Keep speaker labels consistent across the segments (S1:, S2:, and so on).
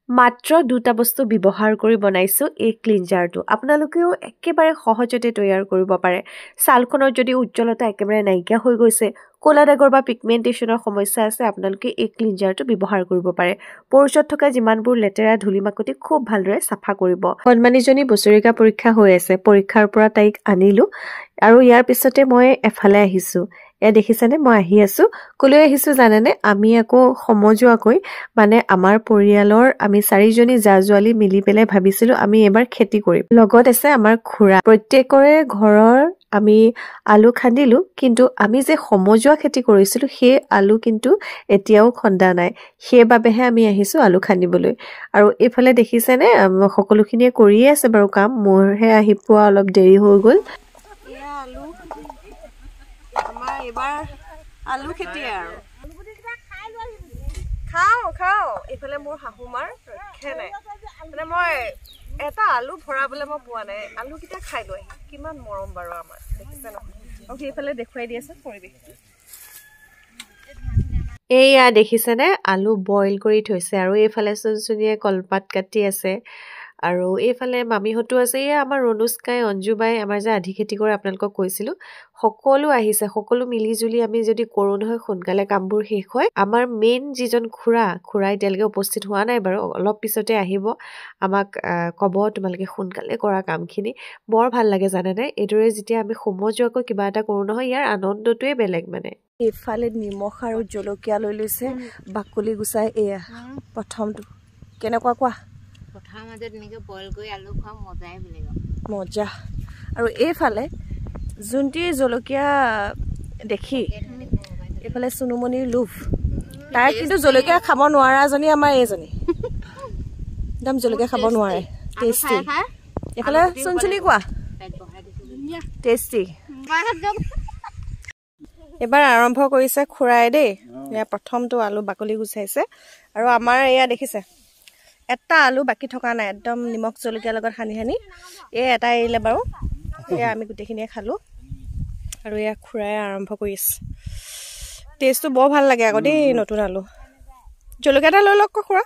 S1: মাত্ৰ দুটা বস্তু ব্যৱহাৰ কৰি বনাইছোঁ এই ক্লিনজাৰটো। আপোনালোকেও একেবাৰে সহজতে তৈয়াৰ কৰিব পাৰে। ছালখনৰ যদি উজ্জ্বলতা একেবাৰে নাইকিয়া হৈ গৈছে, ক'লা দাগৰ বা পিগমেণ্টেশ্যনৰ সমস্যা আছে, আপোনালোকে এই ক্লিনজাৰটো ব্যৱহাৰ কৰিব পাৰে। পৰ্চত থকা যিমানবোৰ লেতেৰা ধূলি মাকতি খুব ভালদৰে চাফা কৰিব। কণমানিজনী বছৰিকা পৰীক্ষা হৈ আছে। পৰীক্ষাৰ পৰা তাইক আনিলোঁ আৰু ইয়াৰ পিছতে মই এফালে আহিছোঁ। এয়া দেখিছেনে, মই আহি আছোঁ। ক'লৈ আহিছোঁ জানেনে? আমি আকৌ সমজুৱাকৈ মানে আমাৰ পৰিয়ালৰ আমি 4জনী জা-জোৱালী মিলি পেলাই ভাবিছিলোঁ আমি এবাৰ খেতি কৰিম। লগত আছে আমাৰ খুৰা। প্ৰত্যেকৰে ঘৰৰ আমি আলু খান্দিলোঁ, কিন্তু আমি যে সমজুৱা খেতি কৰিছিলোঁ সেই আলু কিন্তু এতিয়াও খন্দা নাই। সেইবাবেহে আমি আহিছোঁ আলু খান্দিবলৈ। আৰু এইফালে দেখিছেনে সকলোখিনিয়ে কৰিয়ে আছে বাৰু কাম। মোৰহে আহি পোৱা অলপ দেৰি হৈ গ'ল। এয়া আলু, আমাৰ এইবাৰ আলু খেতি আৰু খাওঁ। এইফালে মোৰ শাহুমাৰ ৰক্ষা নাই, মানে মই এটা আলু ভৰাবলৈ মই পোৱা নাই। আলুকেইটা খাই লৈ কিমান মৰম বাৰু আমাৰ, দেখিছে ন? আৰু সেইফালে দেখুৱাই দি আছে পৰিৱেশ। এইয়া দেখিছেনে, আলু বইল কৰি থৈছে আৰু এইফালে চুনচুনীয়ে কলপাত কাটি আছে আৰু এইফালে মামীহঁতো আছে। এয়া আমাৰ ৰণুস্কাই, অঞ্জুবাই, আমাৰ যে আধি খেতি কৰে আপোনালোকক কৈছিলোঁ, সকলো আহিছে। সকলো মিলি জুলি আমি যদি কৰোঁ নহয় সোনকালে কামবোৰ শেষ হয়। আমাৰ মেইন যিজন খুৰা এতিয়ালৈকে উপস্থিত হোৱা নাই বাৰু, অলপ পিছতে আহিব। আমাক ক'ব তোমালোকে সোনকালে কৰা কামখিনি। বৰ ভাল লাগে জানেনে? এইদৰে যেতিয়া আমি সমজুৱাকৈ কিবা এটা কৰোঁ নহয়, ইয়াৰ আনন্দটোৱে বেলেগ মানে। এইফালে নিমখ আৰু জলকীয়া লৈ লৈছে, বাকলি গুচাই। এয়া প্ৰথমটো কেনেকুৱা কোৱা?
S2: পথাৰৰ মাজত এনেকৈ বইল কৰি আলু খোৱা মজাই বেলেগ।
S1: মজা। আৰু এইফালে যোনটি জলকীয়া দেখি এইফালে চুনুমণিৰ লোভ। তাই কিন্তু জলকীয়া খাব নোৱাৰাজনী আমাৰ এইজনী, একদম জলকীয়া খাব নোৱাৰে। টেষ্টি। এইফালে চুনচুনি কোৱা? টেষ্টি। এবাৰ আৰম্ভ কৰিছে খুৰাই দেই। এয়া প্ৰথমটো আলু বাকলি গুচাইছে আৰু আমাৰ এয়া দেখিছে এটা আলু বাকী থকা নাই, একদম নিমখ জলকীয়াৰ লগত সানি এই এটা এৰিলে বাৰু। এয়া আমি গোটেইখিনিয়ে খালোঁ আৰু এয়া খুৰাই আৰম্ভ কৰিছে। টেষ্টটো বৰ ভাল লাগে আকৌ দেই নতুন আলু। জলকীয়া এটা লৈ লওক খুৰা।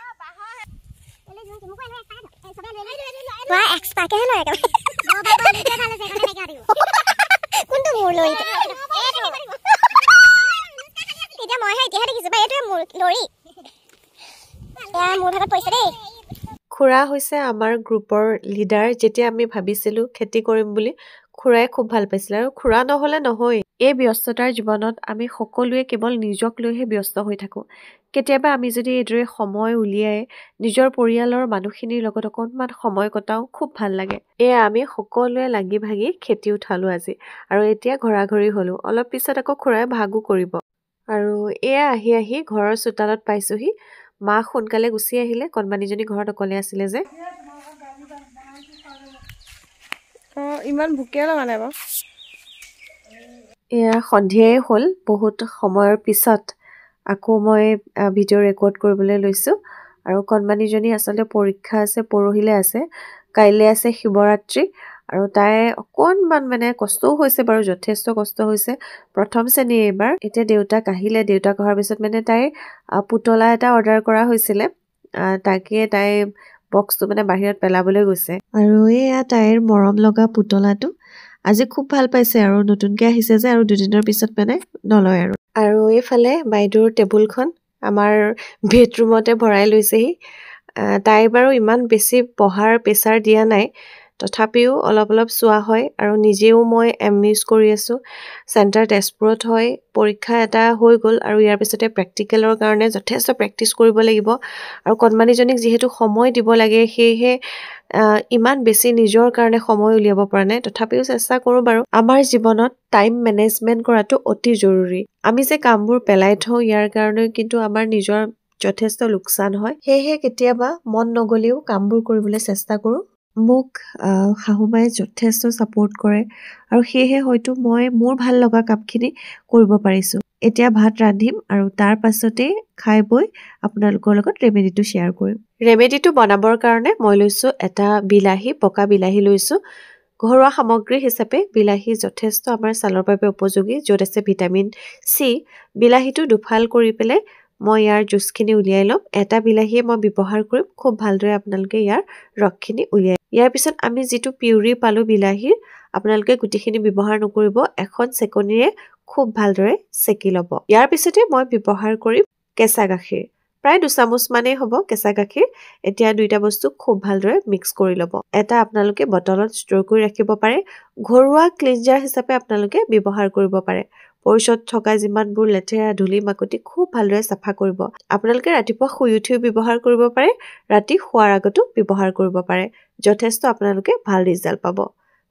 S1: খুৰা হৈছে আমাৰ গ্ৰুপৰ লিডাৰ। যেতিয়া আমি ভাবিছিলোঁ খেতি কৰিম বুলি, খুৰাই খুব ভাল পাইছিলে আৰু খুৰা নহ'লে নহয়। এই ব্যস্ততাৰ জীৱনত আমি সকলোৱে কেৱল নিজক লৈহে ব্যস্ত হৈ থাকোঁ। কেতিয়াবা আমি যদি এইদৰে সময় উলিয়াই নিজৰ পৰিয়ালৰ মানুহখিনিৰ লগত অকণমান সময় কটাও, খুব ভাল লাগে। এয়া আমি সকলোৱে লাগি ভাগি খেতি উঠালোঁ আজি আৰু এতিয়া ঘৰা-ঘৰি হ'লোঁ। অলপ পিছত আকৌ খুৰাই ভাগো কৰিব আৰু এয়া আহি ঘৰৰ চোতালত পাইছোঁহি। মা সোনকালে গুচি আহিলে, কণমানিজনী ঘৰত অকলে আছিলে যে। ইমান ভোকে লগা নাই বাৰু। এয়া সন্ধিয়াই হ'ল। বহুত সময়ৰ পিছত আকৌ মই ভিডিঅ' ৰেকৰ্ড কৰিবলৈ লৈছোঁ আৰু কণমানিজনী আচলতে পৰীক্ষা আছে, পৰহিলৈ আছে, কাইলৈ আছে শিৱৰাত্ৰি আৰু তাই অকণমান মানে কষ্টও হৈছে বাৰু, যথেষ্ট কষ্ট হৈছে। প্ৰথম শ্ৰেণী এইবাৰ। এতিয়া দেউতাক আহিলে, দেউতাক অহাৰ পিছত মানে তাইৰ পুতলা এটা অৰ্ডাৰ কৰা হৈছিলে, তাকে তাই বক্সটো মানে বাহিৰত পেলাবলৈ গৈছে আৰু এয়া তাইৰ মৰম লগা পুতলাটো আজি খুব ভাল পাইছে আৰু নতুনকৈ আহিছে যে, আৰু দুদিনৰ পিছত মানে নলয় আৰু এইফালে বাইদেউৰ টেবুলখন আমাৰ বেডৰুমতে ভৰাই লৈছেহি। তাই বাৰু ইমান বেছি পঢ়াৰ প্ৰেছাৰ দিয়া নাই, তথাপিও অলপ চোৱা হয় আৰু নিজেও মই ইউজ কৰি আছোঁ। চেণ্টাৰ তেজপুৰত হয়, পৰীক্ষা এটা হৈ গ'ল আৰু ইয়াৰ পিছতে প্ৰেক্টিকেলৰ কাৰণে যথেষ্ট প্ৰেক্টিচ কৰিব লাগিব আৰু কণমানিজনীক যিহেতু সময় দিব লাগে, সেয়েহে ইমান বেছি নিজৰ কাৰণে সময় উলিয়াব পৰা নাই। তথাপিও চেষ্টা কৰোঁ বাৰু। আমাৰ জীৱনত টাইম মেনেজমেণ্ট কৰাটো অতি জৰুৰী। আমি যে কামবোৰ পেলাই থওঁ, ইয়াৰ কাৰণে কিন্তু আমাৰ নিজৰ যথেষ্ট লোকচান হয়। সেয়েহে কেতিয়াবা মন নগ'লেও কামবোৰ কৰিবলৈ চেষ্টা কৰোঁ। মোক শাহুমাই যথেষ্ট ছাপোৰ্ট কৰে আৰু সেয়েহে হয়তো মই মোৰ ভাল লগা কামখিনি কৰিব পাৰিছোঁ। এতিয়া ভাত ৰান্ধিম আৰু তাৰ পাছতেই খাই বৈ আপোনালোকৰ লগত ৰেমেডিটো শ্বেয়াৰ কৰিম। ৰেমেডিটো বনাবৰ কাৰণে মই লৈছোঁ এটা বিলাহী, পকা বিলাহী লৈছোঁ। ঘৰুৱা সামগ্ৰী হিচাপে বিলাহী যথেষ্ট আমাৰ ছালৰ বাবে উপযোগী, য'ত আছে ভিটামিন চি। বিলাহীটো দুফাল কৰি পেলাই মই ইয়াৰ জুচখিনি উলিয়াই ল'ম এটা বিলাহীয়ে মই ব্যৱহাৰ কৰিম খুব ভালদৰে আপোনালোকে ইয়াৰ ৰসখিনি উলিয়াই ইয়াৰ পিছত আমি যিটো পিউৰি পালো বিলাহীৰ আপোনালোকে গুটিখিনি ব্যৱহাৰ নকৰিব এখন চেকনিৰে খুব ভালদৰে চেকি ল'ব ইয়াৰ পিছতে মই ব্যৱহাৰ কৰিম কেঁচা গাখীৰ প্ৰায় 2 চামুচ মানেই হ'ব কেঁচা গাখীৰ এতিয়া দুইটা বস্তু খুব ভালদৰে মিক্স কৰি ল'ব এটা আপোনালোকে বটলত ষ্ট'ৰ কৰি ৰাখিব পাৰে ঘৰুৱা ক্লিনজাৰ হিচাপে আপোনালোকে ব্যৱহাৰ কৰিব পাৰে পৰিষদ থকা যিমানবোৰ লেতেৰা ধূলি মাকতি খুব ভালদৰে চাফা কৰিব আপোনালোকে ৰাতিপুৱা শুই উঠিও ব্যৱহাৰ কৰিব পাৰে ৰাতি শোৱাৰ আগতো ব্যৱহাৰ কৰিব পাৰে যথেষ্ট আপোনালোকে ভাল ৰিজাল্ট পাব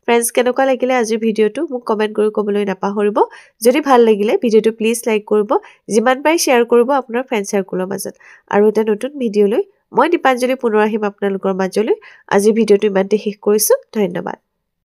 S1: ফ্ৰেন্ডছ কেনেকুৱা লাগিলে আজিৰ ভিডিঅ'টো মোক কমেন্ট কৰি ক'বলৈ নাপাহৰিব যদি ভাল লাগিলে ভিডিঅ'টো প্লিজ লাইক কৰিব যিমান পাৰে শ্বেয়াৰ কৰিব আপোনাৰ ফ্ৰেন্ড সাৰ্কুলৰ মাজত আৰু এটা নতুন ভিডিঅ'লৈ মই দীপাঞ্জলি পুনৰ আহিম আপোনালোকৰ মাজলৈ আজিৰ ভিডিঅ'টো ইমানতে শেষ কৰিছো ধন্যবাদ